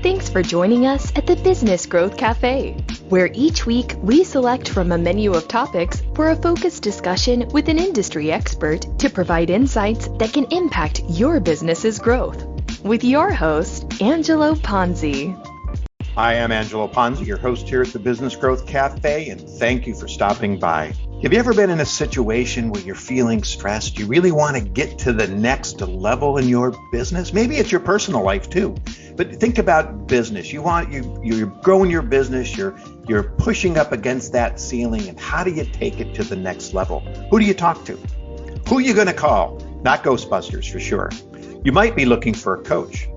Thanks for joining us at the Business Growth Cafe, where each week we select from a menu of topics for a focused discussion with an industry expert to provide insights that can impact your business's growth. With your host, Angelo Ponzi. Hi, I'm Angelo Ponzi, your host here at the Business Growth Cafe, and thank you for stopping by. Have you ever been in a situation where you're feeling stressed? You really want to get to the next level in your business? Maybe it's your personal life too. But think about business. You're growing your business, you're pushing up against that ceiling, and how do you take it to the next level? Who do you talk to? Who are you going to call? Not Ghostbusters for sure. You might be looking for a coach.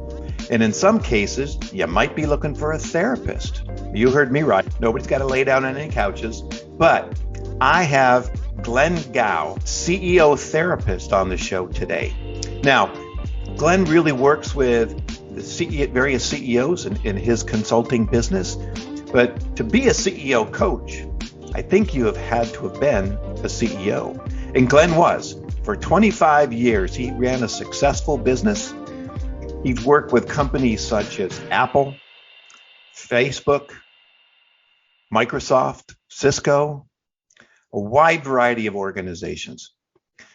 And in some cases, you might be looking for a therapist. You heard me right. Nobody's got to lay down on any couches. But I have Glenn Gow, CEO therapist, on the show today. Now, Glenn really works with the various CEOs in his consulting business. But to be a CEO coach, I think you have had to have been a CEO. And Glenn was. For 25 years, he ran a successful business. He's worked with companies such as Apple, Facebook, Microsoft, Cisco, a wide variety of organizations.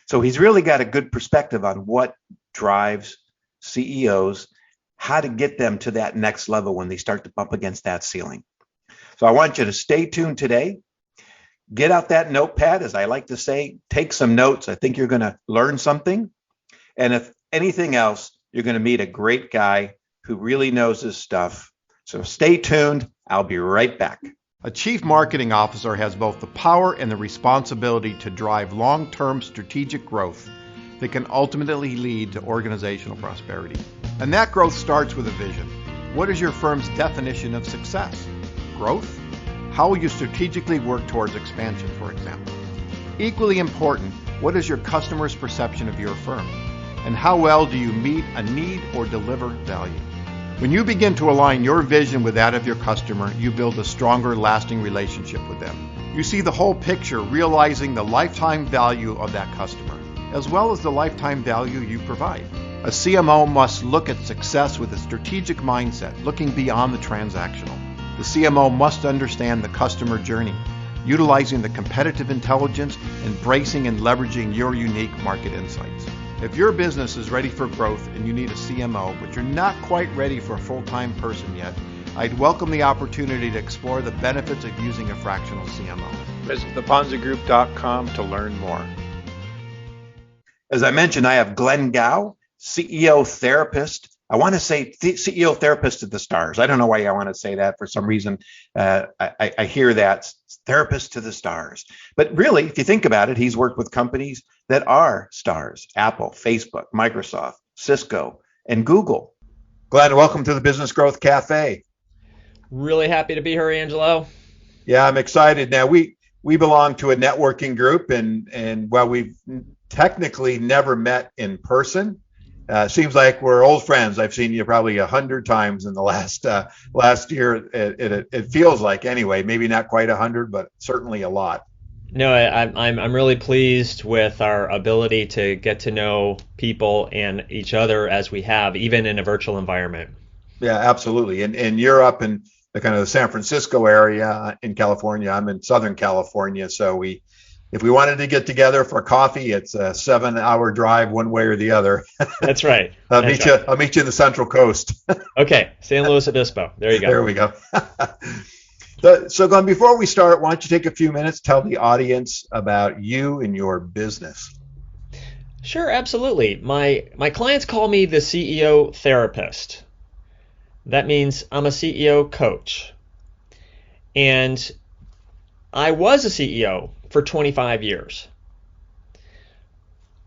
So he's really got a good perspective on what drives CEOs, how to get them to that next level when they start to bump against that ceiling. So I want you to stay tuned today. Get out that notepad, as I like to say, take some notes. I think you're going to learn something. And if anything else, you're going to meet a great guy who really knows his stuff. So stay tuned. I'll be right back. A chief marketing officer has both the power and the responsibility to drive long-term strategic growth that can ultimately lead to organizational prosperity. And that growth starts with a vision. What is your firm's definition of success? Growth? How will you strategically work towards expansion, for example? Equally important, what is your customer's perception of your firm? And how well do you meet a need or deliver value? When you begin to align your vision with that of your customer, you build a stronger, lasting relationship with them. You see the whole picture, realizing the lifetime value of that customer, as well as the lifetime value you provide. A CMO must look at success with a strategic mindset, looking beyond the transactional. The CMO must understand the customer journey, utilizing the competitive intelligence, embracing and leveraging your unique market insights. If your business is ready for growth and you need a CMO, but you're not quite ready for a full-time person yet, I'd welcome the opportunity to explore the benefits of using a fractional CMO. Visit theponzigroup.com to learn more. As I mentioned, I have Glenn Gow, CEO therapist. I want to say CEO therapist to the stars. I don't know why I want to say that. For some reason, I hear that, therapist to the stars. But really, if you think about it, he's worked with companies that are stars: Apple, Facebook, Microsoft, Cisco, and Google. Glenn, welcome to the Business Growth Cafe. Really happy to be here, Angelo. Yeah, I'm excited. Now, we belong to a networking group, and while we've technically never met in person, seems like we're old friends. I've seen you probably 100 times in the last year. It feels like, anyway, maybe not quite 100, but certainly a lot. No, I'm really pleased with our ability to get to know people and each other as we have, even in a virtual environment. Yeah, absolutely. And you're up in the kind of the San Francisco area in California. I'm in Southern California, so if we wanted to get together for coffee, it's a 7-hour drive one way or the other. That's right. I'll meet you in the Central Coast. Okay, San Luis Obispo. There you go. There we go. So Glenn, before we start, why don't you take a few minutes, tell the audience about you and your business? Sure, absolutely. My clients call me the CEO therapist. That means I'm a CEO coach. And I was a CEO for 25 years.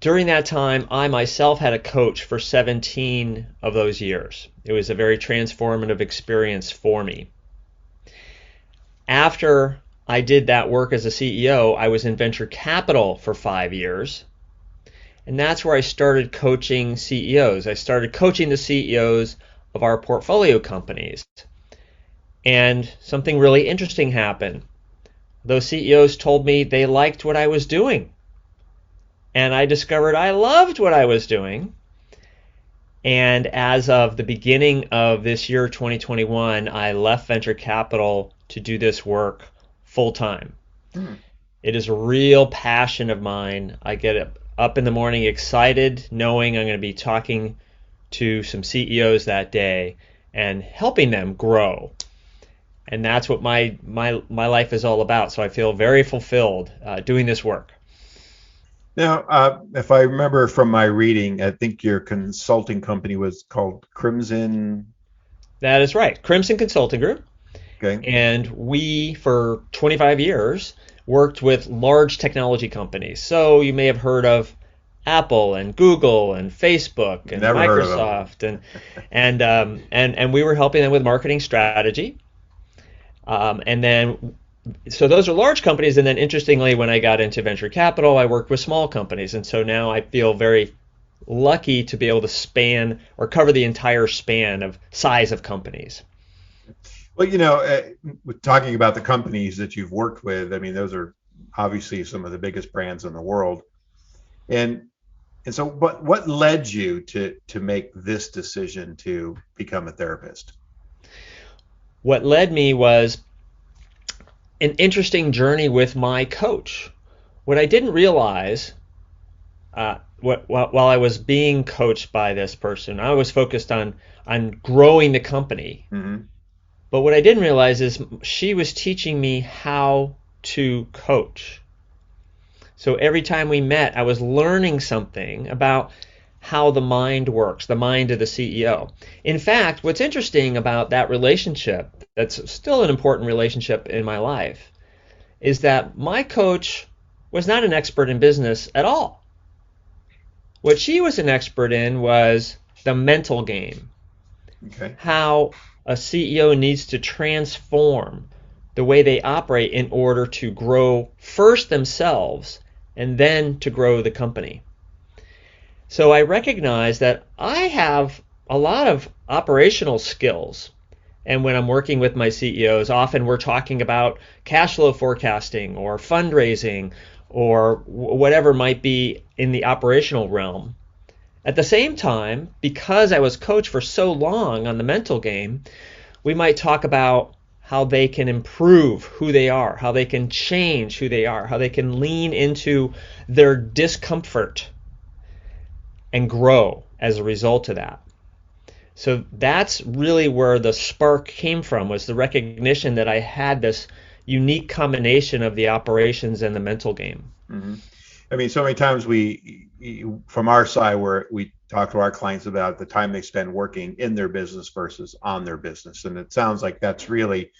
During that time, I myself had a coach for 17 of those years. It was a very transformative experience for me. After I did that work as a CEO, I was in venture capital for 5 years. And that's where I started coaching CEOs. I started coaching the CEOs of our portfolio companies. And something really interesting happened. Those CEOs told me they liked what I was doing. And I discovered I loved what I was doing. And as of the beginning of this year, 2021, I left venture capital to do this work full time. Hmm. It is a real passion of mine. I get up in the morning excited, knowing I'm going to be talking to some CEOs that day and helping them grow. And that's what my life is all about. So I feel very fulfilled doing this work. Now, if I remember from my reading, I think your consulting company was called Crimson. That is right. Crimson Consulting Group. Okay. And we, for 25 years, worked with large technology companies. So you may have heard of Apple and Google and Facebook and Never heard of them. Microsoft and we were helping them with marketing strategy. And then so those are large companies, and then interestingly, when I got into venture capital, I worked with small companies, and so now I feel very lucky to be able to span or cover the entire span of size of companies. Well, with talking about the companies that you've worked with, I mean, those are obviously some of the biggest brands in the world. And so what led you to make this decision to become a therapist? What led me was an interesting journey with my coach. What I didn't realize while I was being coached by this person, I was focused on growing the company. Mm-hmm. But what I didn't realize is she was teaching me how to coach. So every time we met, I was learning something about how the mind works, the mind of the CEO. In fact, what's interesting about that relationship, that's still an important relationship in my life, is that my coach was not an expert in business at all. What she was an expert in was the mental game. Okay. How a CEO needs to transform the way they operate in order to grow first themselves and then to grow the company. So I recognize that I have a lot of operational skills. And when I'm working with my CEOs, often we're talking about cash flow forecasting or fundraising or whatever might be in the operational realm. At the same time, because I was coached for so long on the mental game, we might talk about how they can improve who they are, how they can change who they are, how they can lean into their discomfort and grow as a result of that. So that's really where the spark came from, was the recognition that I had this unique combination of the operations and the mental game. Mm-hmm. I mean, so many times from our side, where we talk to our clients about the time they spend working in their business versus on their business. And it sounds like that's really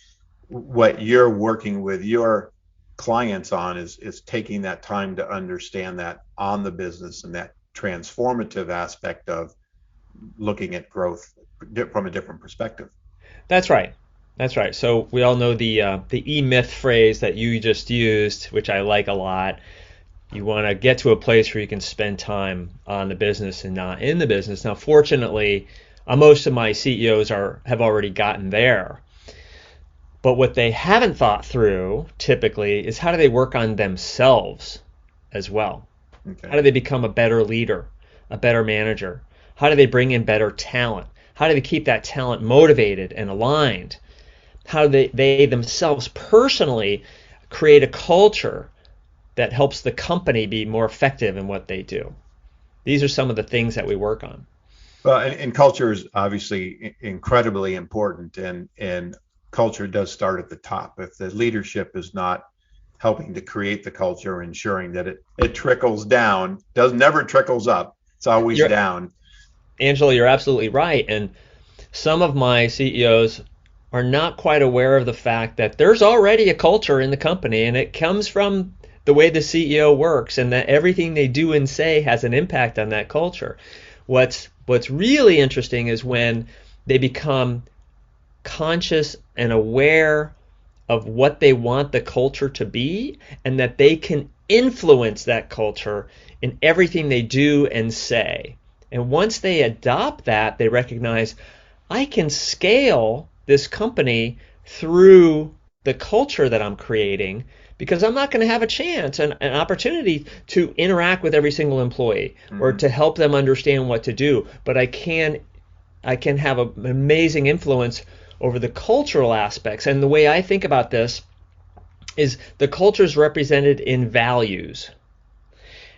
what you're working with your clients on, is taking that time to understand that on the business and that transformative aspect of looking at growth from a different perspective. That's right. That's right. So we all know the E-myth phrase that you just used, which I like a lot. You want to get to a place where you can spend time on the business and not in the business. Now, fortunately, most of my CEOs have already gotten there. But what they haven't thought through typically is, how do they work on themselves as well? Okay. How do they become a better leader, a better manager? How do they bring in better talent? How do they keep that talent motivated and aligned? How do they themselves personally create a culture that helps the company be more effective in what they do? These are some of the things that we work on. Well, and culture is obviously incredibly important, and culture does start at the top. If the leadership is not helping to create the culture, ensuring that it trickles down, never trickles up, it's always down. Angela, you're absolutely right. And some of my CEOs are not quite aware of the fact that there's already a culture in the company, and it comes from the way the CEO works, and that everything they do and say has an impact on that culture. What's really interesting is when they become conscious and aware of what they want the culture to be, and that they can influence that culture in everything they do and say. And once they adopt that, they recognize, I can scale this company through the culture that I'm creating, because I'm not going to have a chance and an opportunity to interact with every single employee or to help them understand what to do. But I can have an amazing influence over the cultural aspects. And the way I think about this is the culture is represented in values.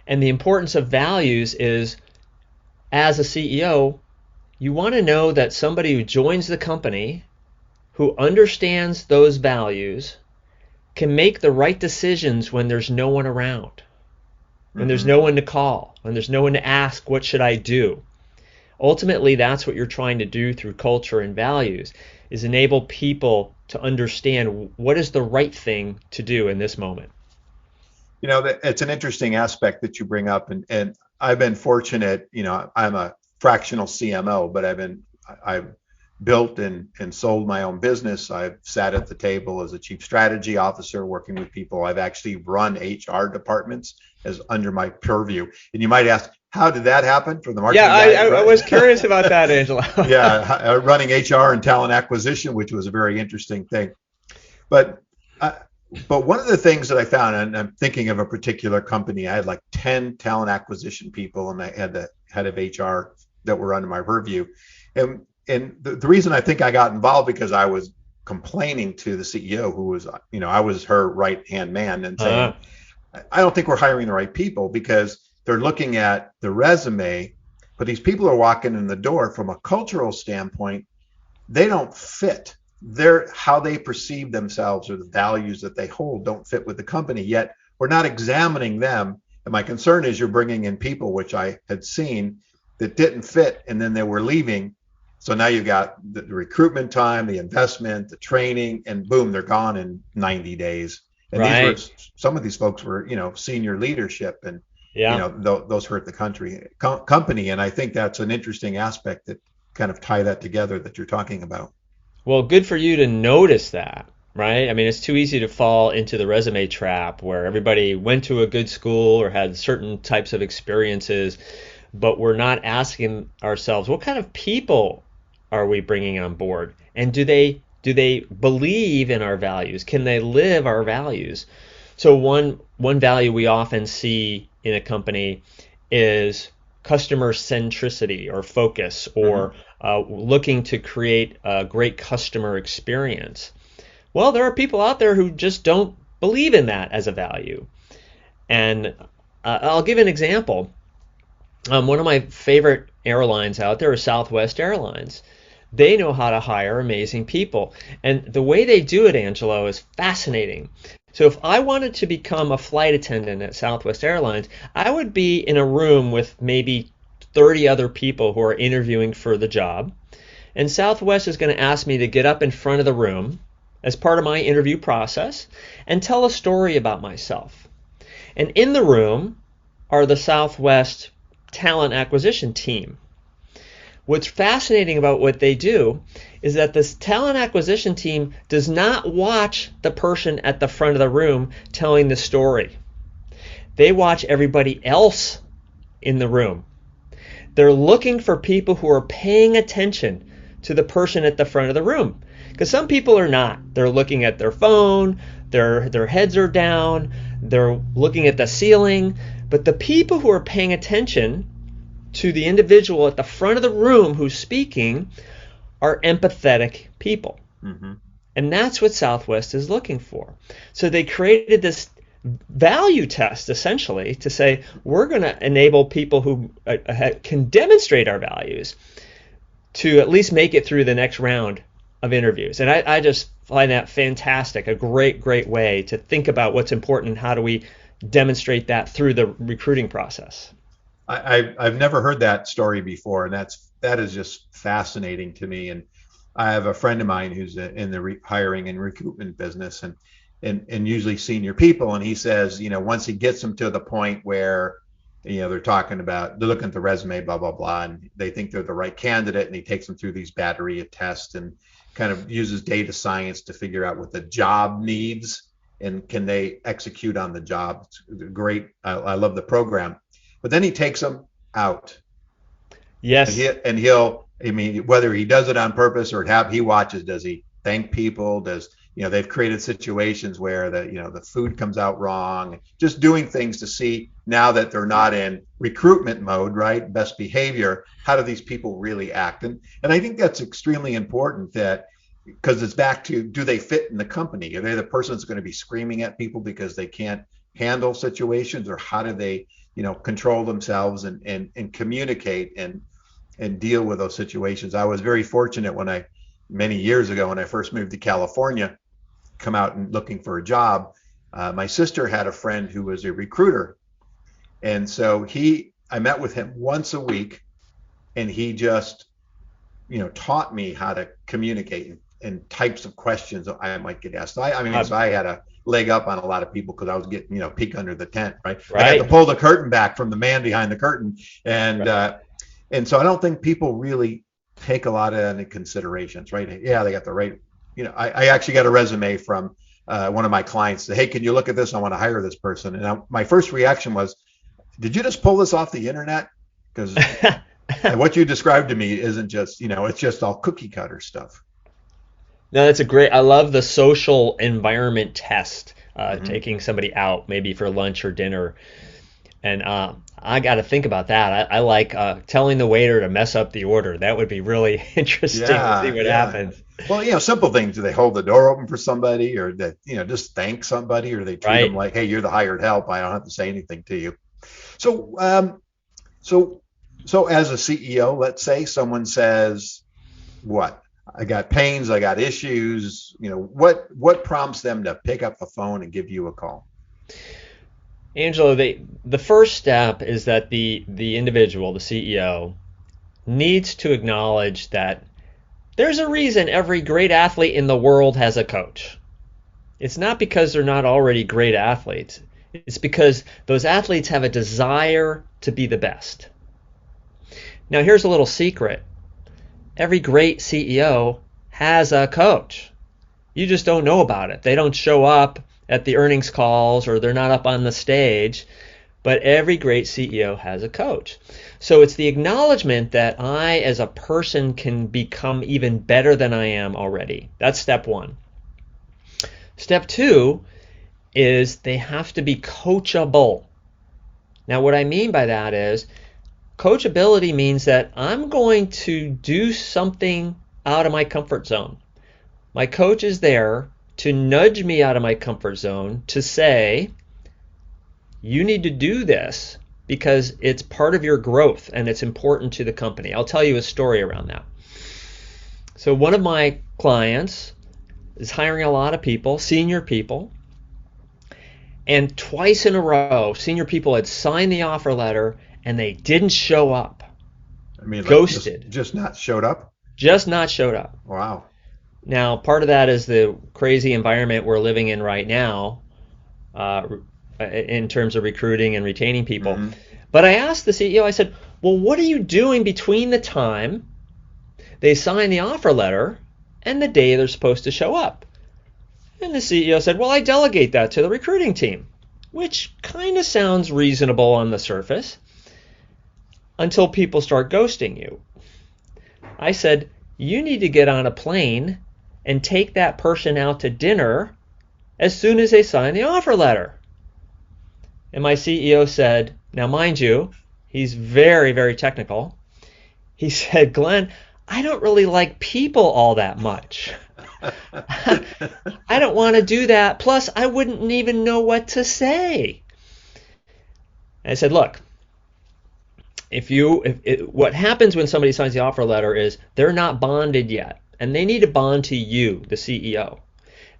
And the importance of values is, as a CEO, you want to know that somebody who joins the company who understands those values can make the right decisions when there's no one around, when there's no one to call, when there's no one to ask, what should I do? Ultimately, that's what you're trying to do through culture and values, is enable people to understand what is the right thing to do in this moment. You know, it's an interesting aspect that you bring up, and I've been fortunate. You know, I'm a fractional CMO, but I've built and sold my own business. I've sat at the table as a chief strategy officer working with people. I've actually run HR departments as under my purview. And you might ask, how did that happen from the marketing guy? I was curious about that, Angelo. Yeah, running HR and talent acquisition, which was a very interesting thing. But one of the things that I found, and I'm thinking of a particular company, I had like 10 talent acquisition people, and I had the head of HR that were under my purview. And the reason I think I got involved, because I was complaining to the CEO, who was, you know, I was her right-hand man, and saying, I don't think we're hiring the right people, because they're looking at the resume, but these people are walking in the door from a cultural standpoint, they don't fit. How they perceive themselves or the values that they hold don't fit with the company, yet we're not examining them. And my concern is you're bringing in people, which I had seen, that didn't fit, and then they were leaving. So now you've got the recruitment time, the investment, the training, and boom, they're gone in 90 days. And some of these folks were, you know, senior leadership, and you know, those hurt the company. And I think that's an interesting aspect that kind of tie that together that you're talking about. Well, good for you to notice that, right? I mean, it's too easy to fall into the resume trap where everybody went to a good school or had certain types of experiences, but we're not asking ourselves, what kind of people are we bringing on board? And do they believe in our values? Can they live our values? So one value we often see in a company is customer centricity or focus, or looking to create a great customer experience. Well, there are people out there who just don't believe in that as a value. And I'll give an example. One of my favorite airlines out there is Southwest Airlines. They know how to hire amazing people. And the way they do it, Angelo, is fascinating. So if I wanted to become a flight attendant at Southwest Airlines, I would be in a room with maybe 30 other people who are interviewing for the job. And Southwest is going to ask me to get up in front of the room as part of my interview process and tell a story about myself. And in the room are the Southwest talent acquisition team. What's fascinating about what they do is that this talent acquisition team does not watch the person at the front of the room telling the story. They watch everybody else in the room. They're looking for people who are paying attention to the person at the front of the room. Because some people are not. They're looking at their phone, their heads are down, they're looking at the ceiling. But the people who are paying attention to the individual at the front of the room who's speaking are empathetic people. And that's what Southwest is looking for. So they created this value test, essentially, to say, we're going to enable people who can demonstrate our values to at least make it through the next round of interviews. And I just find that fantastic, a great way to think about what's important and how do we demonstrate that through the recruiting process. I've never heard that story before, and that is just fascinating to me. And I have a friend of mine who's in the hiring and recruitment business, and usually senior people, and he says, you know, once he gets them to the point where, you know, they're looking at the resume, blah blah blah, and they think they're the right candidate, and he takes them through these battery of tests and kind of uses data science to figure out what the job needs and can they execute on the job. It's great. I love the program. But then he takes them out. Yes. And he'll, I mean, whether he does it on purpose or he watches, does he thank people? they've created situations where the food comes out wrong, just doing things to see, now that they're not in recruitment mode, right? Best behavior, how do these people really act? And I think that's extremely important, that because it's back to, do they fit in the company? Are they the person that's going to be screaming at people because they can't handle situations, or how do they, control themselves and communicate and deal with those situations? I was very fortunate many years ago, when I first moved to California, come out and looking for a job. My sister had a friend who was a recruiter. And so I met with him once a week, and he just, taught me how to communicate and types of questions I might get asked. So I had a leg up on a lot of people, because I was getting, peek under the tent, right? I had to pull the curtain back from the man behind the curtain. And so I don't think people really take a lot of that into considerations, right? Yeah, they got the right, I actually got a resume from one of my clients, say, hey, can you look at this? I want to hire this person. And my first reaction was, did you just pull this off the internet? Because what you described to me isn't just, it's just all cookie cutter stuff. No, that's I love the social environment test, taking somebody out maybe for lunch or dinner. And I got to think about that. I like telling the waiter to mess up the order. That would be really interesting to see what happens. Well, simple things. Do they hold the door open for somebody, or that, just thank somebody, or they treat them like, hey, you're the hired help, I don't have to say anything to you. So as a CEO, let's say someone says, what? I got pains, I got issues, what prompts them to pick up the phone and give you a call? Angelo, the first step is that the individual, the CEO, needs to acknowledge that there's a reason every great athlete in the world has a coach. It's not because they're not already great athletes. It's because those athletes have a desire to be the best. Now, here's a little secret. Every great CEO has a coach. You just don't know about it. They don't show up at the earnings calls, or they're not up on the stage, but every great CEO has a coach. So it's the acknowledgement that I, as a person, can become even better than I am already. That's step one. Step two is they have to be coachable. Now, what I mean by that is, coachability means that I'm going to do something out of my comfort zone. My coach is there to nudge me out of my comfort zone, to say, you need to do this because it's part of your growth and it's important to the company. I'll tell you a story around that. So one of my clients is hiring a lot of people, senior people, and twice in a row, senior people had signed the offer letter and they didn't show up. Ghosted. Just not showed up? Just not showed up. Wow. Now, part of that is the crazy environment we're living in right now, in terms of recruiting and retaining people. Mm-hmm. But I asked the CEO, I said, well, what are you doing between the time they sign the offer letter and the day they're supposed to show up? And the CEO said, well, I delegate that to the recruiting team, which kind of sounds reasonable on the surface until people start ghosting you. I said, you need to get on a plane and take that person out to dinner as soon as they sign the offer letter. And my CEO said, now mind you, he's very, very technical. He said, Glenn, I don't really like people all that much. I don't want to do that. Plus, I wouldn't even know what to say. And I said, look, what happens when somebody signs the offer letter is they're not bonded yet, and they need to bond to you, the CEO.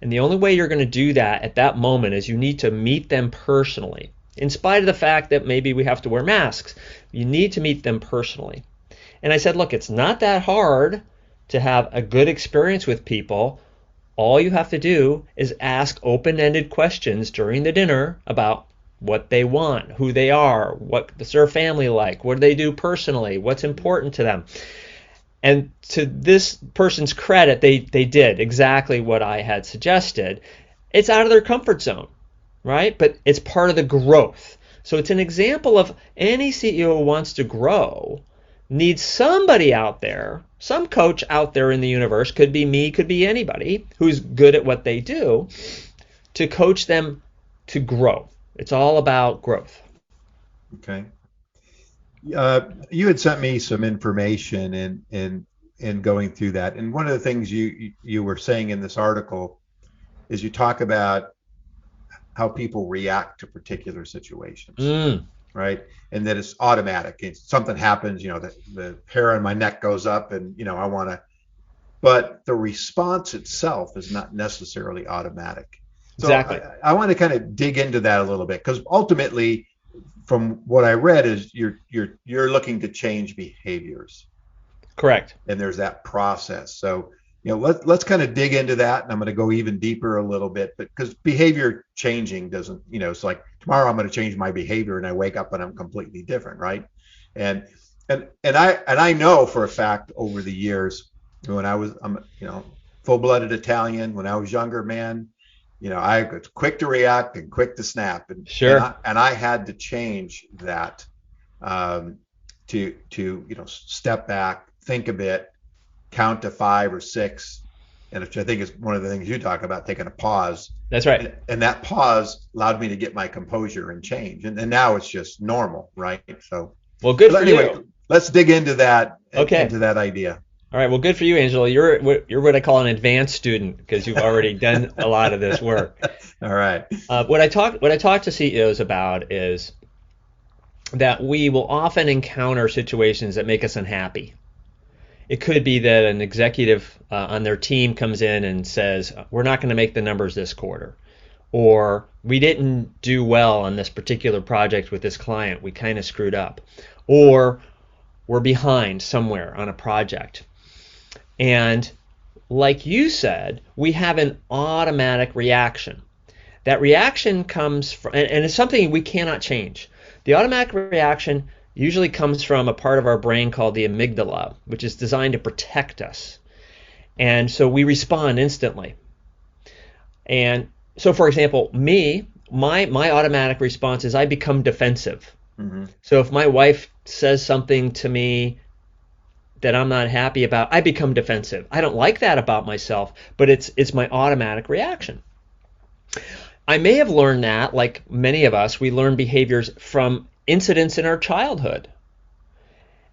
And the only way you're going to do that at that moment is you need to meet them personally. In spite of the fact that maybe we have to wear masks, you need to meet them personally. And I said, look, it's not that hard to have a good experience with people. All you have to do is ask open-ended questions during the dinner about what they want, who they are, what's their family like, what do they do personally, what's important to them. And to this person's credit, they did exactly what I had suggested. It's out of their comfort zone, right? But it's part of the growth. So it's an example of any CEO who wants to grow needs somebody out there, some coach out there in the universe, could be me, could be anybody who's good at what they do, to coach them to grow. It's all about growth. Okay. You had sent me some information in going through that, and one of the things you were saying in this article is you talk about how people react to particular situations, right? And that it's automatic. It's something happens, the hair on my neck goes up, and I want to. But the response itself is not necessarily automatic. So Exactly. I want to kind of dig into that a little bit, because ultimately, from what I read, is you're looking to change behaviors. Correct. And there's that process. So let's kind of dig into that, and I'm going to go even deeper a little bit, but because behavior changing doesn't, it's like tomorrow I'm going to change my behavior and I wake up and I'm completely different, right? And I know for a fact over the years, when I'm full-blooded Italian, when I was younger, man, I was quick to react and quick to snap, and sure, and I had to change that, to step back, think a bit, count to 5 or 6, and which I think is one of the things you talk about, taking a pause. That's right. And that pause allowed me to get my composure and change, and now it's just normal, right? So, well, good for anyway, you. Let's dig into that. Okay. Into that idea. All right. Well, good for you, Angelo. You're what I call an advanced student, because you've already done a lot of this work. All right. What I talk to CEOs about is that we will often encounter situations that make us unhappy. It could be that an executive on their team comes in and says, we're not going to make the numbers this quarter, or we didn't do well on this particular project with this client, we kind of screwed up, or we're behind somewhere on a project. And like you said, we have an automatic reaction. That reaction comes from, and it's something we cannot change. The automatic reaction usually comes from a part of our brain called the amygdala, which is designed to protect us. And so we respond instantly. And so, for example, my automatic response is I become defensive. Mm-hmm. So if my wife says something to me that I'm not happy about, I become defensive. I don't like that about myself, but it's my automatic reaction. I may have learned that, like many of us, we learn behaviors from incidents in our childhood.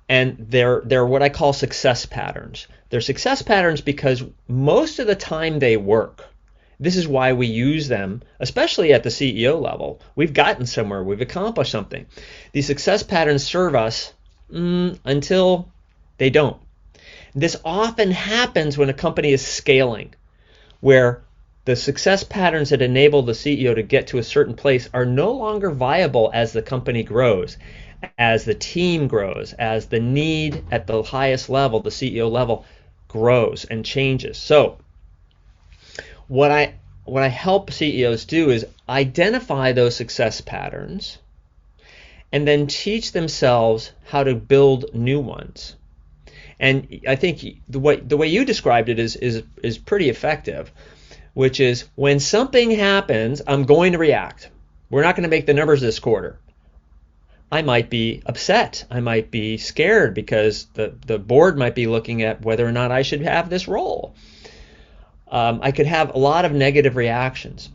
And they're what I call success patterns. They're success patterns because most of the time they work. This is why we use them, especially at the CEO level. We've gotten somewhere. We've accomplished something. These success patterns serve us until they don't. This often happens when a company is scaling, where the success patterns that enable the CEO to get to a certain place are no longer viable as the company grows, as the team grows, as the need at the highest level, the CEO level, grows and changes. So what I help CEOs do is identify those success patterns and then teach themselves how to build new ones. And I think the way you described it is pretty effective, which is when something happens, I'm going to react. We're not going to make the numbers this quarter. I might be upset. I might be scared because the board might be looking at whether or not I should have this role. I could have a lot of negative reactions.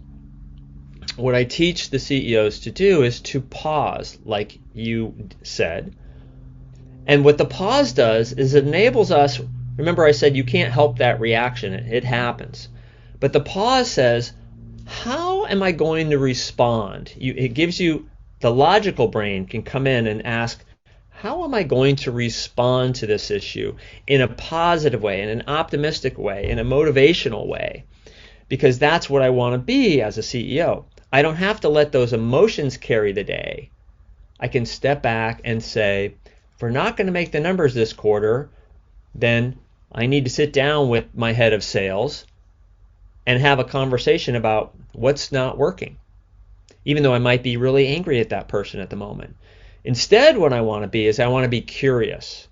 What I teach the CEOs to do is to pause, like you said. And what the pause does is it enables us, remember I said you can't help that reaction, it happens. But the pause says, how am I going to respond? It gives you, the logical brain can come in and ask, how am I going to respond to this issue in a positive way, in an optimistic way, in a motivational way? Because that's what I want to be as a CEO. I don't have to let those emotions carry the day. I can step back and say, if we're not going to make the numbers this quarter, then I need to sit down with my head of sales and have a conversation about what's not working, even though I might be really angry at that person at the moment. Instead, what I want to be is I want to be curious.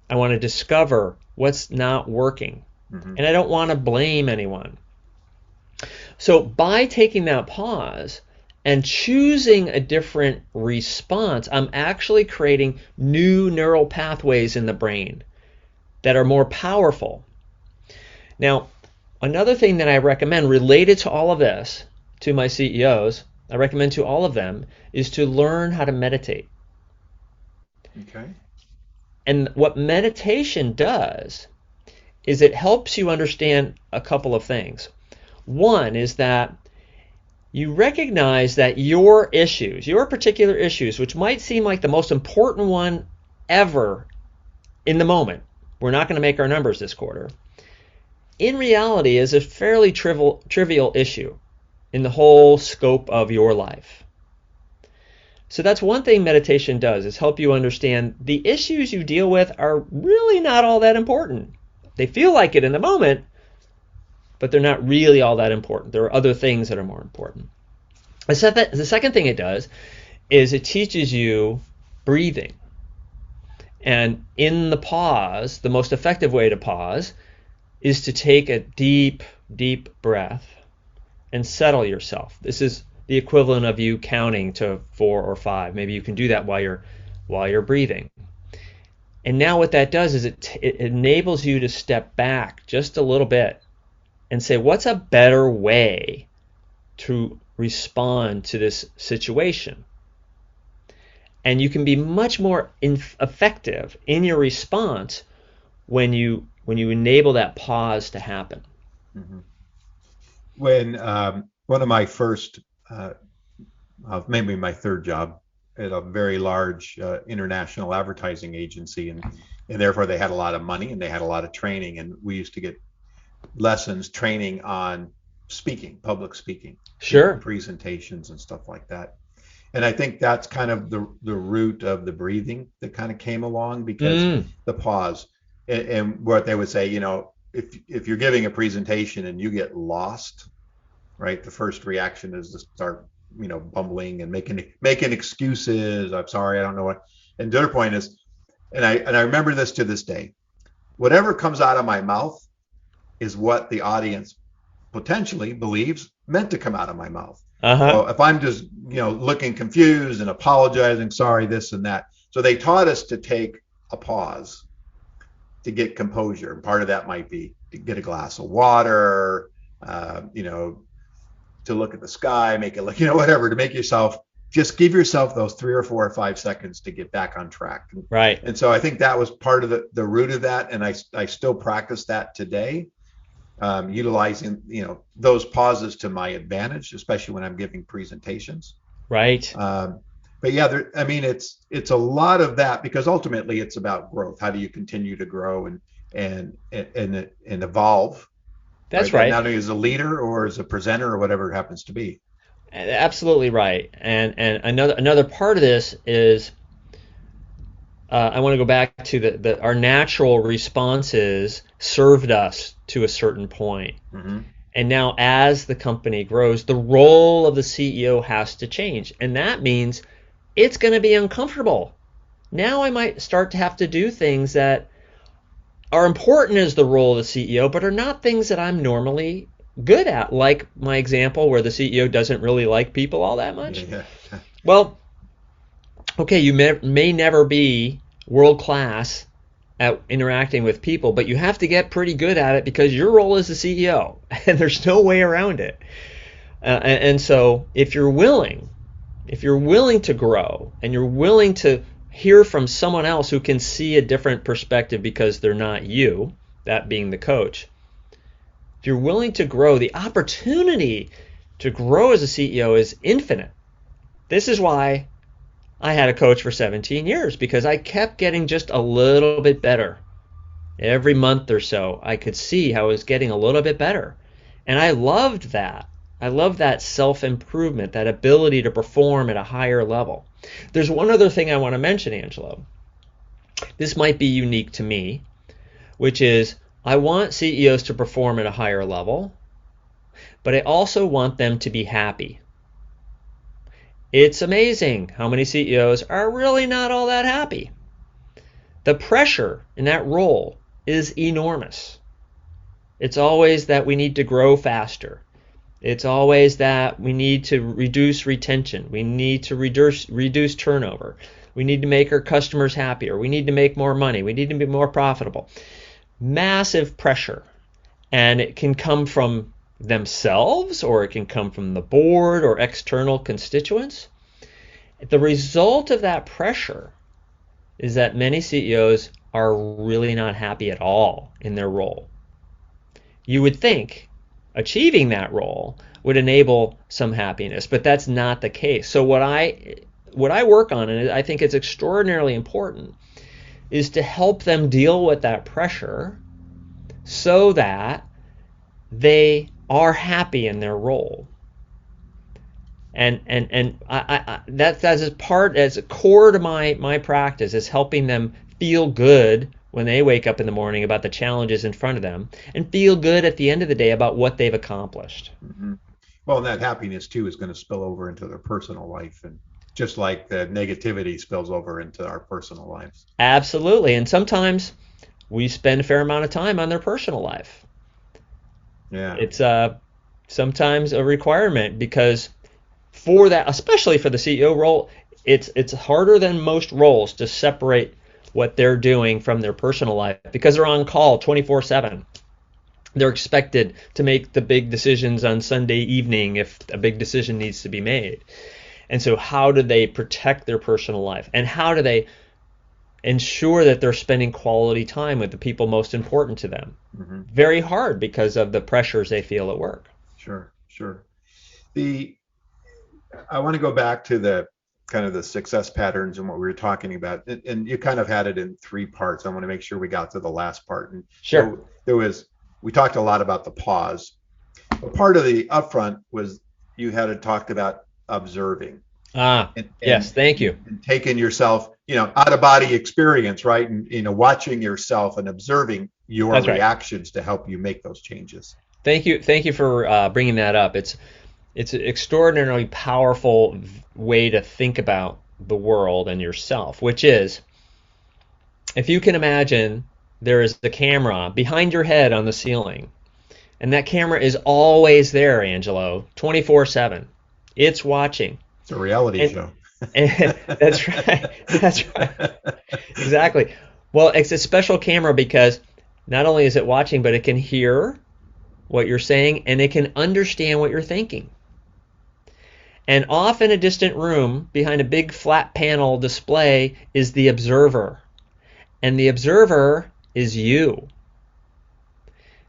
I want to discover what's not working. Mm-hmm. And I don't want to blame anyone. So by taking that pause and choosing a different response, I'm actually creating new neural pathways in the brain that are more powerful. Now, another thing that I recommend related to all of this, to my CEOs, I recommend to all of them, is to learn how to meditate. Okay. And what meditation does is it helps you understand a couple of things. One is that you recognize that your issues, your particular issues, which might seem like the most important one ever in the moment, we're not going to make our numbers this quarter, in reality is a fairly trivial issue in the whole scope of your life. So that's one thing meditation does, is help you understand the issues you deal with are really not all that important. They feel like it in the moment, but they're not really all that important. There are other things that are more important. The second thing it does is it teaches you breathing. And in the pause, the most effective way to pause is to take a deep, deep breath and settle yourself. This is the equivalent of you counting to 4 or 5. Maybe you can do that while you're breathing. And now what that does is it enables you to step back just a little bit and say, what's a better way to respond to this situation? And you can be much more effective in your response when you enable that pause to happen. Mm-hmm. When one of my first, maybe my third job at a very large international advertising agency, and therefore they had a lot of money and they had a lot of training, and we used to get lessons training on speaking, public speaking, Sure, presentations and stuff like that. And I think that's kind of the root of the breathing that kind of came along, because the pause and what they would say, if you're giving a presentation and you get lost, right, the first reaction is to start, bumbling and making excuses. I'm sorry, I don't know what. And the other point is, and I remember this to this day, whatever comes out of my mouth is what the audience potentially believes meant to come out of my mouth. So if I'm just, looking confused and apologizing, sorry, this and that. So they taught us to take a pause to get composure. And part of that might be to get a glass of water, to look at the sky, make it look, whatever, to make yourself, just give yourself those 3 or 4 or 5 seconds to get back on track. Right. And so I think that was part of the root of that. And I still practice that today. Utilizing those pauses to my advantage, especially when I'm giving presentations. Right. But yeah, it's a lot of that, because ultimately it's about growth. How do you continue to grow and evolve? That's right. Not only as a leader or as a presenter or whatever it happens to be. Absolutely right. And another part of this is I want to go back to our natural responses served us to a certain point. Mm-hmm. And now as the company grows, the role of the CEO has to change. And that means it's going to be uncomfortable. Now I might start to have to do things that are important as the role of the CEO, but are not things that I'm normally good at, like my example where the CEO doesn't really like people all that much. Yeah. Well, okay, you may never be world class at interacting with people, but you have to get pretty good at it because your role is the CEO, and there's no way around it. And so if you're willing to grow and you're willing to hear from someone else who can see a different perspective because they're not you, that being the coach, if you're willing to grow, the opportunity to grow as a CEO is infinite. This is why I had a coach for 17 years, because I kept getting just a little bit better. Every month or so, I could see how I was getting a little bit better. And I loved that. I love that self-improvement, that ability to perform at a higher level. There's one other thing I want to mention, Angelo. This might be unique to me, which is I want CEOs to perform at a higher level, but I also want them to be happy. It's amazing how many CEOs are really not all that happy. The pressure in that role is enormous. It's always that we need to grow faster. It's always that we need to reduce retention. We need to reduce turnover. We need to make our customers happier. We need to make more money. We need to be more profitable. Massive pressure. And it can come from themselves, or it can come from the board or external constituents. The result of that pressure is that many CEOs are really not happy at all in their role. You would think achieving that role would enable some happiness, but that's not the case. So what I work on, and I think it's extraordinarily important, is to help them deal with that pressure so that they are happy in their role. And that's as a core to my practice, is helping them feel good when they wake up in the morning about the challenges in front of them, and feel good at the end of the day about what they've accomplished. Mm-hmm. Well, that happiness too is going to spill over into their personal life, and just like the negativity spills over into our personal lives. Absolutely. And sometimes we spend a fair amount of time on their personal life. Yeah. It's sometimes a requirement, because for that, especially for the CEO role, it's harder than most roles to separate what they're doing from their personal life, because they're on call 24/7. They're expected to make the big decisions on Sunday evening if a big decision needs to be made. And so how do they protect their personal life? And how do they ensure that they're spending quality time with the people most important to them? Mm-hmm. Very hard because of the pressures they feel at work. Sure. I want to go back to the kind of the success patterns and what we were talking about, and you kind of had it in three parts. I want to make sure we got to the last part. And sure. So we talked a lot about the pause, but part of the upfront was you had talked about observing. Yes, thank you. And taking yourself, out of body experience, right? And, watching yourself and observing your That's right. reactions to help you make those changes. Thank you for bringing that up. It's an extraordinarily powerful way to think about the world and yourself, which is, if you can imagine, there is the camera behind your head on the ceiling, and that camera is always there, Angelo, 24/7. It's watching. It's a reality show. And that's right. That's right. Exactly. Well, it's a special camera because not only is it watching, but it can hear what you're saying, and it can understand what you're thinking. And off in a distant room, behind a big flat panel display, is the observer. And the observer is you.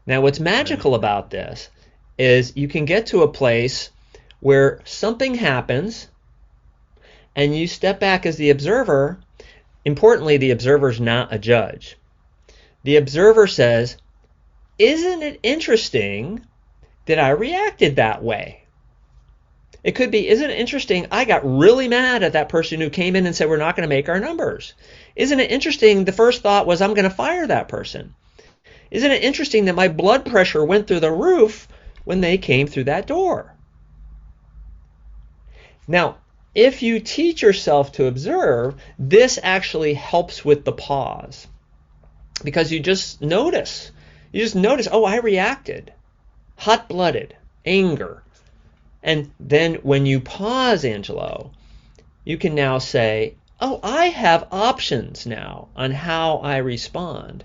Now, what's magical about this is you can get to a place where something happens, and you step back as the observer. Importantly, the observer's not a judge. The observer says, "Isn't it interesting that I reacted that way?" It could be, "Isn't it interesting I got really mad at that person who came in and said we're not going to make our numbers? Isn't it interesting the first thought was I'm going to fire that person? Isn't it interesting that my blood pressure went through the roof when they came through that door?" Now, if you teach yourself to observe, this actually helps with the pause, because you just notice, oh, I reacted, hot-blooded, anger. And then when you pause, Angelo, you can now say, oh, I have options now on how I respond.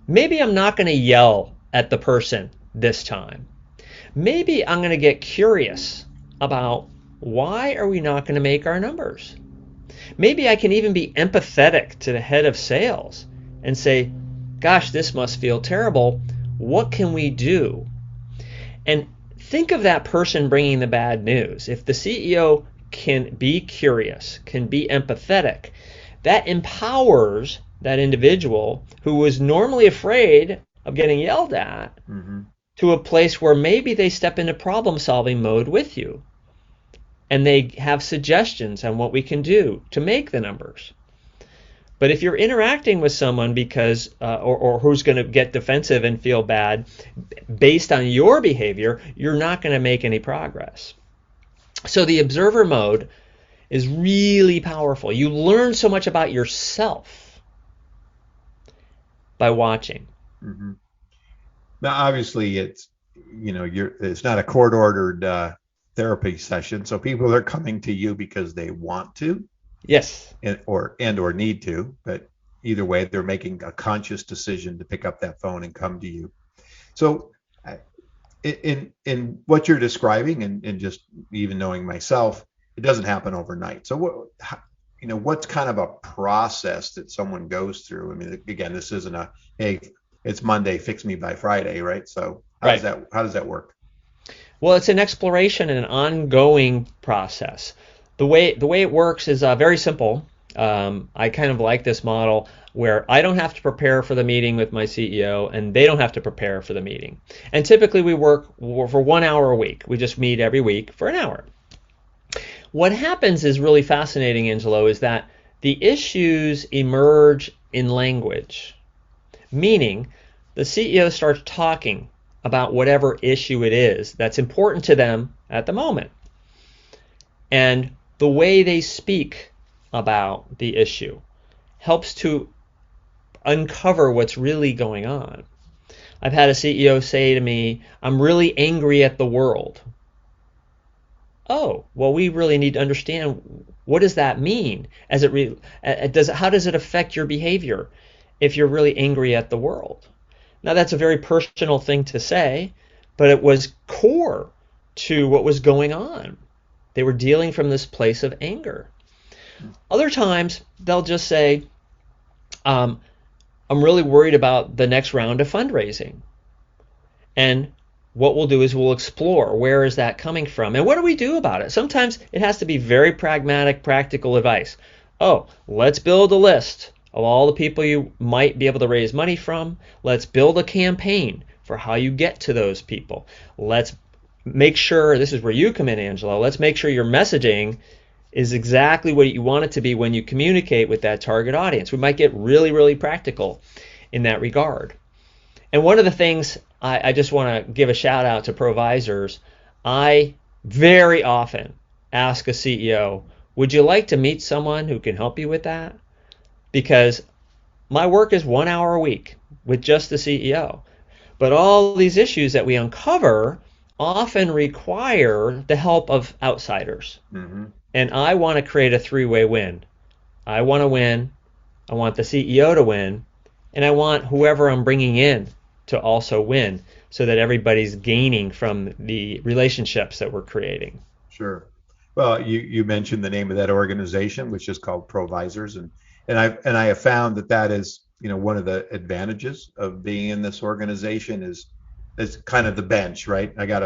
Maybe I'm not going to yell at the person this time. Maybe I'm going to get curious about, why are we not going to make our numbers? Maybe I can even be empathetic to the head of sales and say, gosh, this must feel terrible. What can we do? And think of that person bringing the bad news. If the CEO can be curious, can be empathetic, that empowers that individual who was normally afraid of getting yelled at to a place where maybe they step into problem-solving mode with you. And they have suggestions on what we can do to make the numbers. But if you're interacting with someone because, or who's going to get defensive and feel bad based on your behavior, you're not going to make any progress. So the observer mode is really powerful. You learn so much about yourself by watching. Mm-hmm. Now, obviously, it's not a court ordered therapy session. So people are coming to you because they want to, Yes. or need to, but either way, they're making a conscious decision to pick up that phone and come to you. So in what you're describing, and just even knowing myself, it doesn't happen overnight. So what's kind of a process that someone goes through? I mean, again, this isn't a, hey, it's Monday, fix me by Friday, right? So how does that work? Well, it's an exploration and an ongoing process. The way it works is very simple. I kind of like this model where I don't have to prepare for the meeting with my CEO, and they don't have to prepare for the meeting. And typically we work for 1 hour a week. We just meet every week for an hour. What happens is really fascinating, Angelo, is that the issues emerge in language, meaning the CEO starts talking about whatever issue it is that's important to them at the moment. And the way they speak about the issue helps to uncover what's really going on. I've had a CEO say to me, "I'm really angry at the world." Oh, well, we really need to understand, what does that mean? How does it affect your behavior if you're really angry at the world? Now, that's a very personal thing to say, but it was core to what was going on. They were dealing from this place of anger. Other times, they'll just say, I'm really worried about the next round of fundraising. And what we'll do is we'll explore, where is that coming from? And what do we do about it? Sometimes it has to be very pragmatic, practical advice. Oh, let's build a list of all the people you might be able to raise money from. Let's build a campaign for how you get to those people. Let's make sure, this is where you come in, Angelo, let's make sure your messaging is exactly what you want it to be when you communicate with that target audience. We might get really, really practical in that regard. And one of the things I just want to give a shout out to provisors. I very often ask a CEO, would you like to meet someone who can help you with that? Because my work is 1 hour a week with just the CEO. But all these issues that we uncover often require the help of outsiders. Mm-hmm. And I want to create a three-way win. I want to win, I want the CEO to win, and I want whoever I'm bringing in to also win, so that everybody's gaining from the relationships that we're creating. Sure. Well, you mentioned the name of that organization, which is called Provisors, and I have found that is, one of the advantages of being in this organization is kind of the bench, right? I've got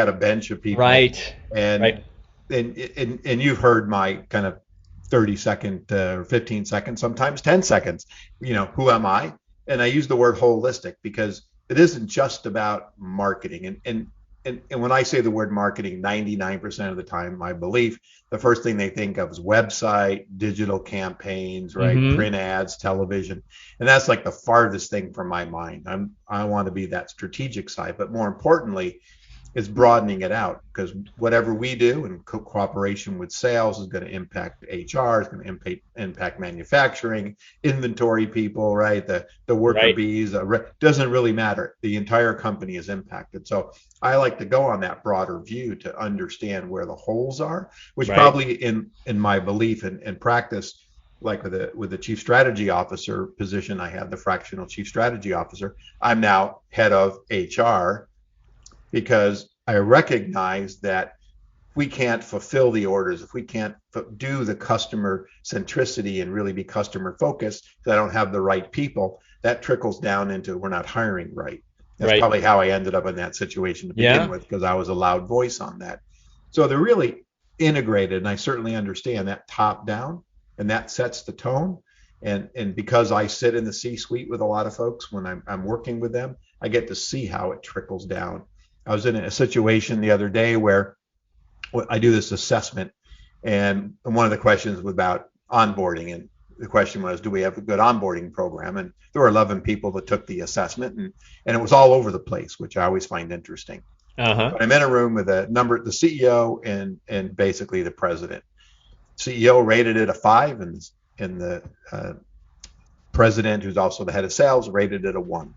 a bench of people, right? And right. And you've heard my kind of 30-second or 15-second, sometimes 10 seconds. Who am I? And I use the word holistic because it isn't just about marketing. And when I say the word marketing, 99% of the time, my belief, the first thing they think of is website, digital campaigns, right? Mm-hmm. Print ads, television. And that's like the farthest thing from my mind. I want to be that strategic side, but more importantly, is broadening it out, because whatever we do in cooperation with sales is going to impact HR, is going to impact manufacturing, inventory people, right? The worker right. bees, doesn't really matter. The entire company is impacted. So I like to go on that broader view to understand where the holes are, which right. probably in my belief and practice, like with the chief strategy officer position I had, the fractional chief strategy officer, I'm now head of HR, because I recognize that if we can't fulfill the orders, if we can't do the customer centricity and really be customer focused, because I don't have the right people, that trickles down into we're not hiring right. That's right. Probably how I ended up in that situation to begin with, because I was a loud voice on that. So they're really integrated, and I certainly understand that top down, and that sets the tone. And because I sit in the C-suite with a lot of folks when I'm working with them, I get to see how it trickles down. I was in a situation the other day where I do this assessment, and one of the questions was about onboarding, and the question was, do we have a good onboarding program? And there were 11 people that took the assessment, and it was all over the place, which I always find interesting. Uh-huh. But I'm in a room with the CEO and basically the president. CEO rated it a 5, and the president, who's also the head of sales, rated it a 1.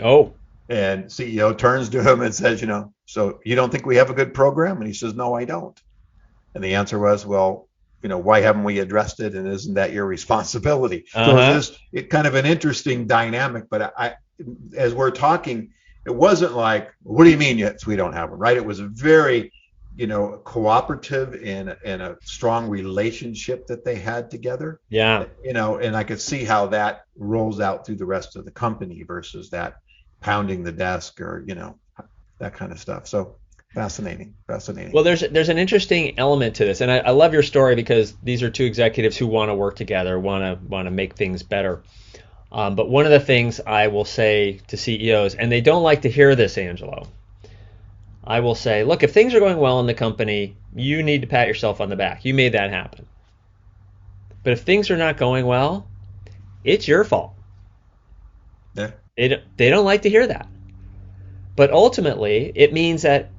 Oh. And CEO turns to him and says, so you don't think we have a good program? And he says, no, I don't. And the answer was, well, why haven't we addressed it? And isn't that your responsibility? So it's kind of an interesting dynamic. But as we're talking, it wasn't like, what do you mean yes, we don't have them, right? It was a very, cooperative and a strong relationship that they had together. Yeah. And I could see how that rolls out through the rest of the company versus that pounding the desk or, that kind of stuff. So fascinating. Well, there's an interesting element to this, and I love your story because these are two executives who want to work together, want to make things better. But one of the things I will say to CEOs, and they don't like to hear this, Angelo, I will say, look, if things are going well in the company, you need to pat yourself on the back. You made that happen. But if things are not going well, it's your fault. Yeah. They don't like to hear that. But ultimately, it means that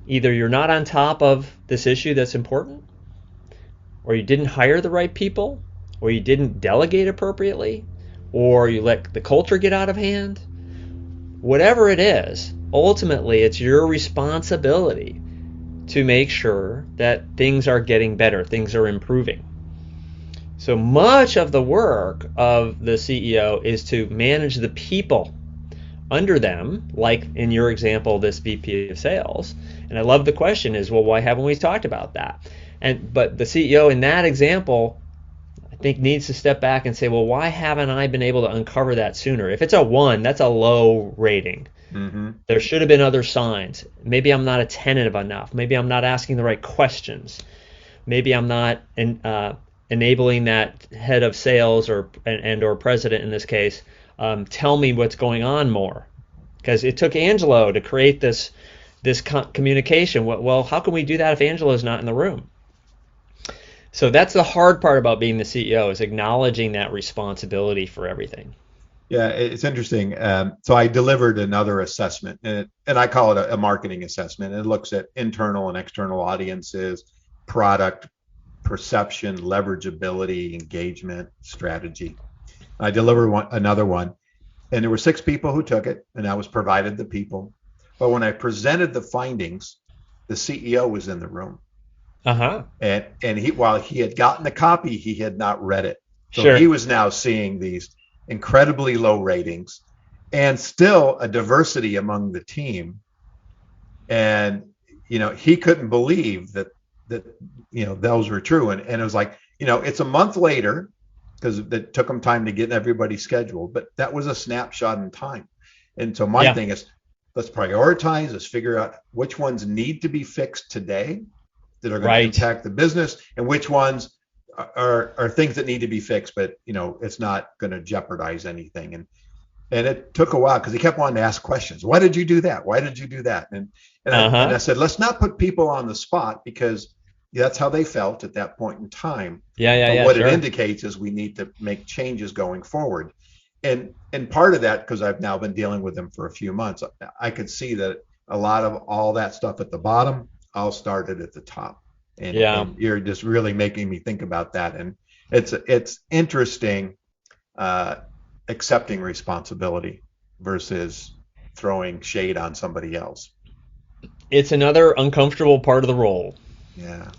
either you're not on top of this issue that's important, or you didn't hire the right people, or you didn't delegate appropriately, or you let the culture get out of hand. Whatever it is, ultimately it's your responsibility to make sure that things are getting better, things are improving. So much of the work of the CEO is to manage the people under them, like in your example, this VP of sales. And I love the question is, well, why haven't we talked about that? But the CEO in that example, I think, needs to step back and say, well, why haven't I been able to uncover that sooner? If it's a 1, that's a low rating. Mm-hmm. There should have been other signs. Maybe I'm not attentive enough. Maybe I'm not asking the right questions. Maybe I'm not enabling that head of sales or president in this case, tell me what's going on more. Because it took Angelo to create this communication. Well, how can we do that if Angelo's not in the room? So that's the hard part about being the CEO, is acknowledging that responsibility for everything. Yeah, it's interesting. So I delivered another assessment, and I call it a marketing assessment. It looks at internal and external audiences, product perception, leverageability, engagement, strategy. I delivered another one, and there were 6 people who took it, and I was provided the people. But when I presented the findings, the CEO was in the room. Uh-huh. And while he had gotten the copy, he had not read it. So Sure. He was now seeing these incredibly low ratings and still a diversity among the team. And, he couldn't believe that those were true. And it was like, it's a month later, because it took them time to get everybody scheduled, but that was a snapshot in time. And so my thing is, let's prioritize, let's figure out which ones need to be fixed today that are going to impact the business, and which ones are things that need to be fixed, but it's not going to jeopardize anything. And it took a while because he kept wanting to ask questions. Why did you do that? Why did you do that? And I said, let's not put people on the spot, because that's how they felt at that point in time. But what it indicates is we need to make changes going forward. And part of that, because I've now been dealing with them for a few months, I could see that a lot of all that stuff at the bottom all started at the top. And you're just really making me think about that. And it's interesting, accepting responsibility versus throwing shade on somebody else. It's another uncomfortable part of the role. Yeah.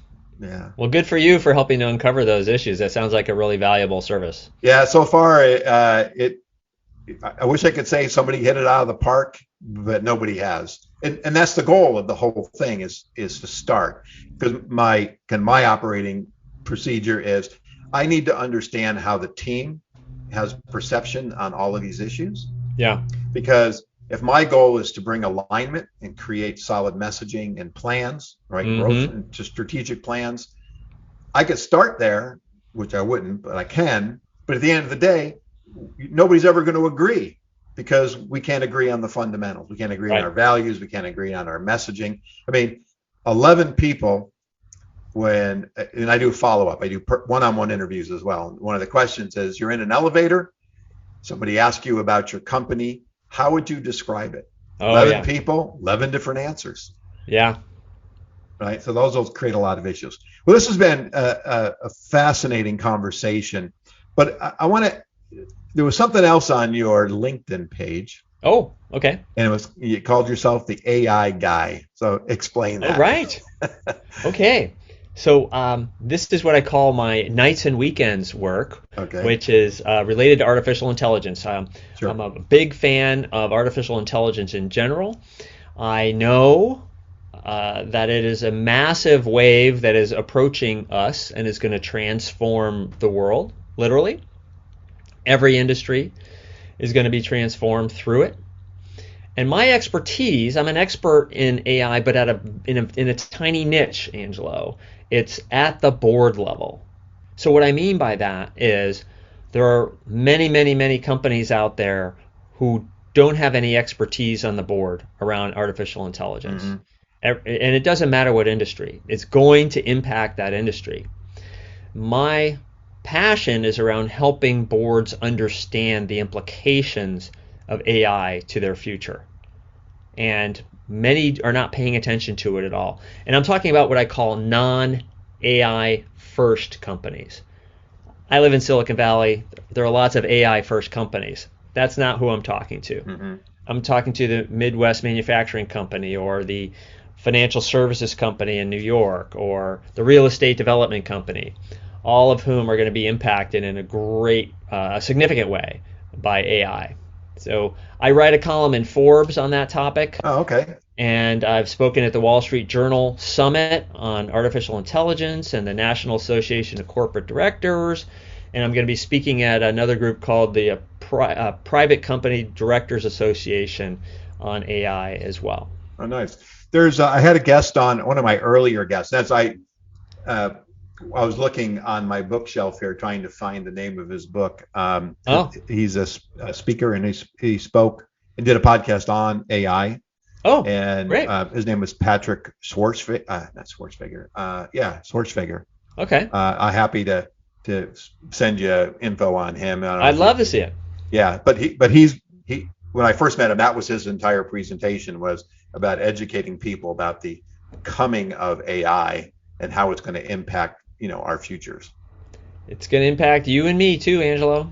Well, good for you for helping to uncover those issues. That sounds like a really valuable service. Yeah. So far, I wish I could say somebody hit it out of the park, but nobody has. And that's the goal of the whole thing is to start. Because my operating procedure is I need to understand how the team has perception on all of these issues. Yeah. Because if my goal is to bring alignment and create solid messaging and plans, right, growth into strategic plans, I could start there, which I wouldn't, but I can. But at the end of the day, nobody's ever going to agree, because we can't agree on the fundamentals. We can't agree on our values. We can't agree on our messaging. I mean, 11 people, and I do follow-up. I do one-on-one interviews as well. One of the questions is, you're in an elevator, somebody asks you about your company, how would you describe it? 11 people, 11 different answers. Yeah. Right. So those will create a lot of issues. Well, this has been a fascinating conversation, but I want to, there was something else on your LinkedIn page Oh, okay. And you called yourself the AI guy. So explain Oh, that. right. Okay. So this is what I call my nights and weekends work, Okay, which is related to artificial intelligence. I'm sure. a big fan of artificial intelligence in general. I know that it is a massive wave that is approaching us and is going to transform the world, literally. Every industry is going to be transformed through it. And my expertise, I'm an expert in AI, but in a tiny niche, Angelo. It's at the board level. So what I mean by that is there are many, many, many companies out there who don't have any expertise on the board around artificial intelligence. Hmm. And it doesn't matter what industry, it's going to impact that industry. My passion is around helping boards understand the implications of AI to their future. And many are not paying attention to it at all. And I'm talking about what I call non AI first companies. I live in Silicon Valley. There are lots of AI first companies. That's not who I'm talking to. Hmm. I'm talking to the Midwest Manufacturing Company or the Financial Services Company in New York or the Real Estate Development Company, all of whom are going to be impacted in a significant way by AI. So I write a column in Forbes on that topic, Oh, okay. and I've spoken at the Wall Street Journal Summit on Artificial Intelligence and the National Association of Corporate Directors. And I'm going to be speaking at another group called the Private Company Directors Association on AI as well. Oh, nice. I had a guest on, one of my earlier guests. Uh, I was looking on my bookshelf here trying to find the name of his book. Oh, He's a speaker, and he spoke and did a podcast on AI. oh, And great. his name was Patrick Schwartzfigger, not Schwartzfigger. Yeah, Schwartzfigger. Okay. I'm happy to send you info on him. I don't know I'd if you, love to see it. yeah, he when I first met him, that was his entire presentation, was about educating people about the coming of AI and how it's going to impact, our futures. It's going to impact you and me too, Angelo.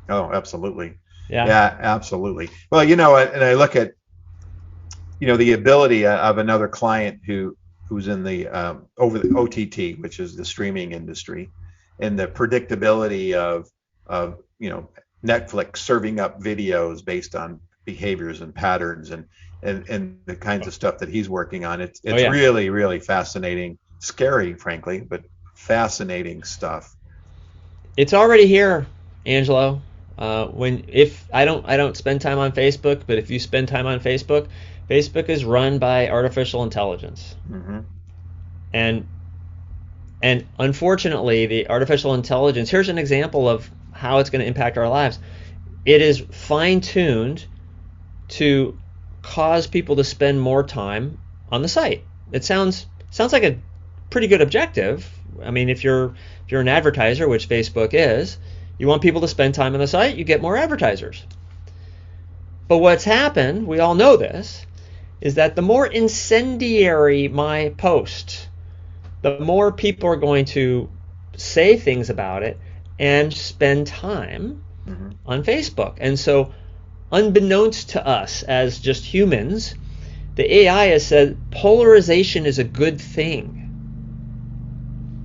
Oh, absolutely. Yeah. Yeah, absolutely. Well, and I look at, the ability of another client who's in the over the OTT, which is the streaming industry, and the predictability of Netflix serving up videos based on behaviors and patterns, and the kinds of stuff that he's working on. It's Oh, it's yeah. really, really fascinating, scary, frankly, but fascinating stuff. It's already here, Angelo. When if I don't spend time on Facebook, but if you spend time on Facebook, Facebook is run by artificial intelligence, Hmm. and and unfortunately, the artificial intelligence. Here's an example of how it's going to impact our lives. It is fine tuned to cause people to spend more time on the site. It sounds like a pretty good objective. I mean, if you're an advertiser, which Facebook is, you want people to spend time on the site, you get more advertisers. But what's happened, we all know this, is that the more incendiary my post, the more people are going to say things about it and spend time Hmm. on Facebook. And so, unbeknownst to us as just humans, the AI has said polarization is a good thing.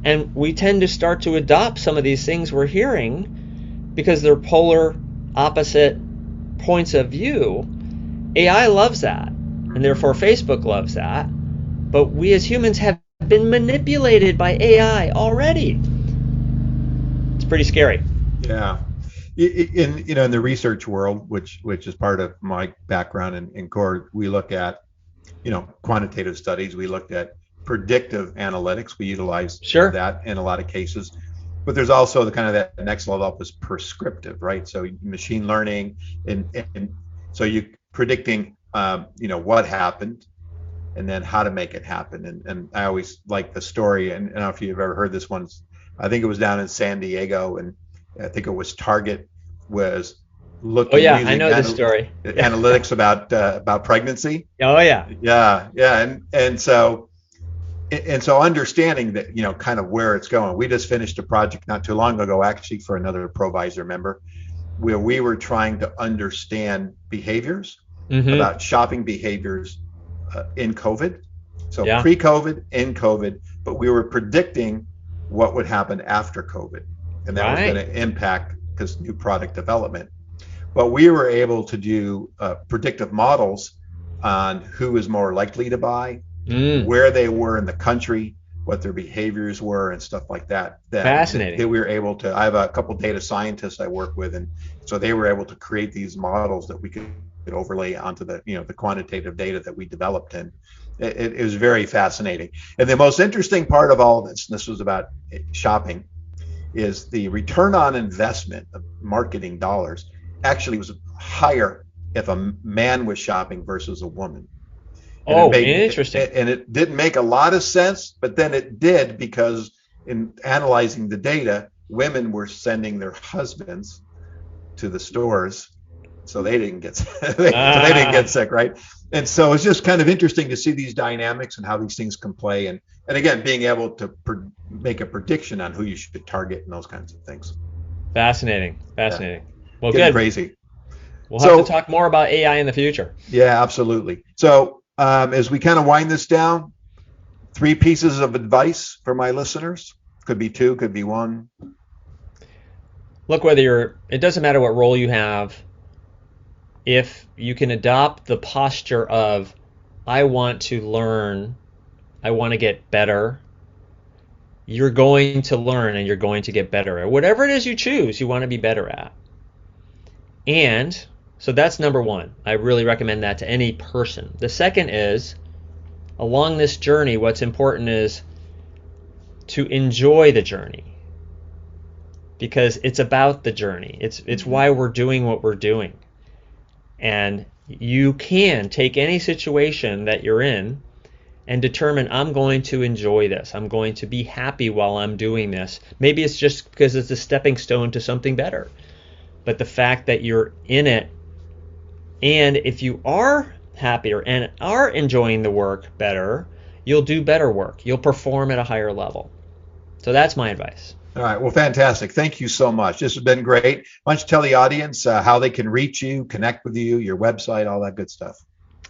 And we tend to start to adopt some of these things we're hearing because they're polar opposite points of view. AI loves that, and therefore Facebook loves that. But we as humans have been manipulated by AI already. It's pretty scary. Yeah. In the research world, which is part of my background in core, we look at quantitative studies. We looked at predictive analytics. We utilize Sure. that in a lot of cases. But there's also the kind of that next level up is prescriptive, right? So machine learning, and so you predicting, what happened, and then how to make it happen. And I always like the story, and I don't know if you've ever heard this one. I think it was down in San Diego, and I think it was Target was Oh looking yeah, I using know this story. Yeah. analytics about pregnancy. Oh yeah. Yeah, and so understanding that, kind of where it's going. We just finished a project not too long ago, actually, for another provisor member, where we were trying to understand behaviors about shopping behaviors in COVID. So Yeah. pre-COVID, in COVID, but we were predicting what would happen after COVID, and that was going to impact because new product development. But we were able to do predictive models on who was more likely to buy, where they were in the country, what their behaviors were, and stuff like that. Fascinating. That we were able to. I have a couple data scientists I work with, and so they were able to create these models that we could overlay onto the the quantitative data that we developed, and it was very fascinating. And the most interesting part of all of this, and this was about shopping, is the return on investment of marketing dollars actually was higher if a man was shopping versus a woman. And interesting. And it didn't make a lot of sense, but then it did, because in analyzing the data, women were sending their husbands to the stores, so they didn't get they didn't get sick, right? And so it's just kind of interesting to see these dynamics and how these things can play, and again, being able to make a prediction on who you should target and those kinds of things. Fascinating. Yeah. Well, Getting good. Crazy. We'll have to talk more about AI in the future. Yeah, absolutely. So as we kind of wind this down, 3 pieces of advice for my listeners. Could be 2, could be 1. Look, it doesn't matter what role you have. If you can adopt the posture of, I want to learn, I want to get better, you're going to learn and you're going to get better at whatever it is you choose you want to be better at. And so that's number 1. I really recommend that to any person. The second is, along this journey, what's important is to enjoy the journey, because it's about the journey. It's why we're doing what we're doing. And you can take any situation that you're in and determine, I'm going to enjoy this. I'm going to be happy while I'm doing this. Maybe it's just because it's a stepping stone to something better. But the fact that you're in it, and if you are happier and are enjoying the work better, you'll do better work. You'll perform at a higher level. So that's my advice. All right. Well, fantastic. Thank you so much. This has been great. Why don't you tell the audience how they can reach you, connect with you, your website, all that good stuff.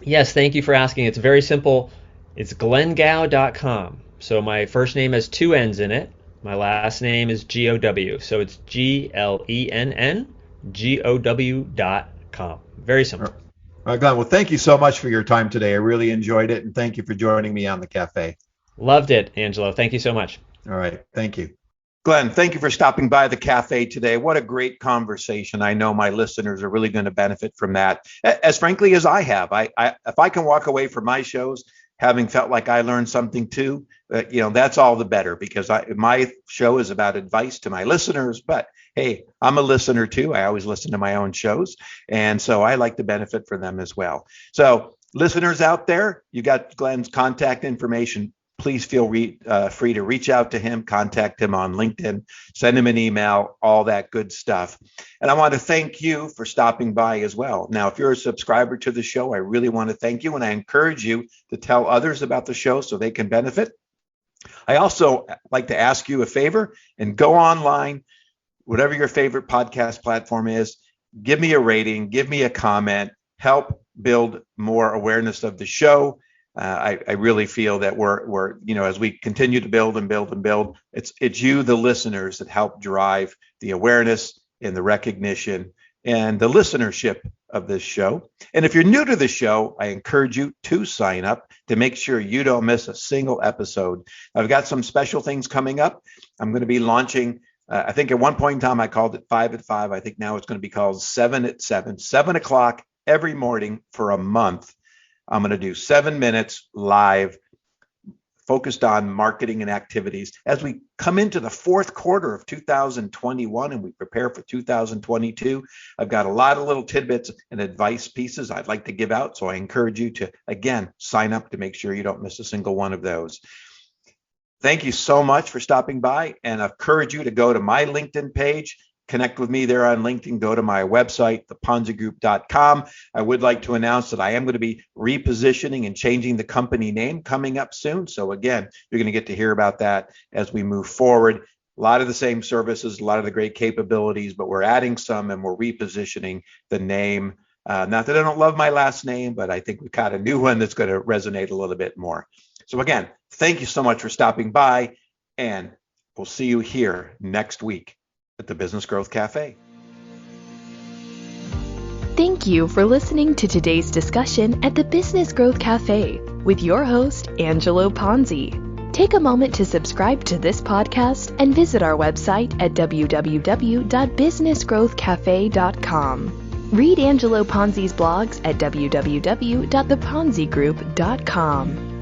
Yes, thank you for asking. It's very simple. It's glenngow.com. So my first name has 2 N's in it. My last name is G-O-W. So it's GLENNGOW.com. Very simple. All right, Glenn. Well, thank you so much for your time today. I really enjoyed it. And thank you for joining me on the cafe. Loved it, Angelo. Thank you so much. All right. Thank you. Glenn, thank you for stopping by the cafe today. What a great conversation. I know my listeners are really going to benefit from that, as frankly as I have. If I can walk away from my shows having felt like I learned something too, that's all the better, because my show is about advice to my listeners. But hey, I'm a listener too. I always listen to my own shows, and so I like to benefit from them as well. So listeners out there, you got Glenn's contact information. Please feel free to reach out to him, contact him on LinkedIn, send him an email, all that good stuff. And I want to thank you for stopping by as well. Now, if you're a subscriber to the show, I really want to thank you, and I encourage you to tell others about the show so they can benefit. I also like to ask you a favor and go online, whatever your favorite podcast platform is, give me a rating, give me a comment, help build more awareness of the show. I really feel that we're as we continue to build and build and build, it's you, the listeners, that help drive the awareness and the recognition and the listenership of this show. And if you're new to the show, I encourage you to sign up to make sure you don't miss a single episode. I've got some special things coming up. I'm going to be launching, I think at one point in time I called it 5 at 5. I think now it's going to be called 7 at 7, 7 o'clock every morning for a month. I'm going to do 7 minutes live, focused on marketing and activities as we come into the 4th quarter of 2021 and we prepare for 2022. I've got a lot of little tidbits and advice pieces I'd like to give out. So I encourage you to, again, sign up to make sure you don't miss a single one of those. Thank you so much for stopping by, and I encourage you to go to my LinkedIn page. Connect with me there on LinkedIn. Go to my website, theponzigroup.com. I would like to announce that I am going to be repositioning and changing the company name coming up soon. So again, you're going to get to hear about that as we move forward. A lot of the same services, a lot of the great capabilities, but we're adding some and we're repositioning the name Not that I don't love my last name, but I think we've got a new one that's going to resonate a little bit more. So again, thank you so much for stopping by, and we'll see you here next week at the Business Growth Cafe. Thank you for listening to today's discussion at the Business Growth Cafe with your host, Angelo Ponzi. Take a moment to subscribe to this podcast and visit our website at www.businessgrowthcafe.com. Read Angelo Ponzi's blogs at www.theponzigroup.com.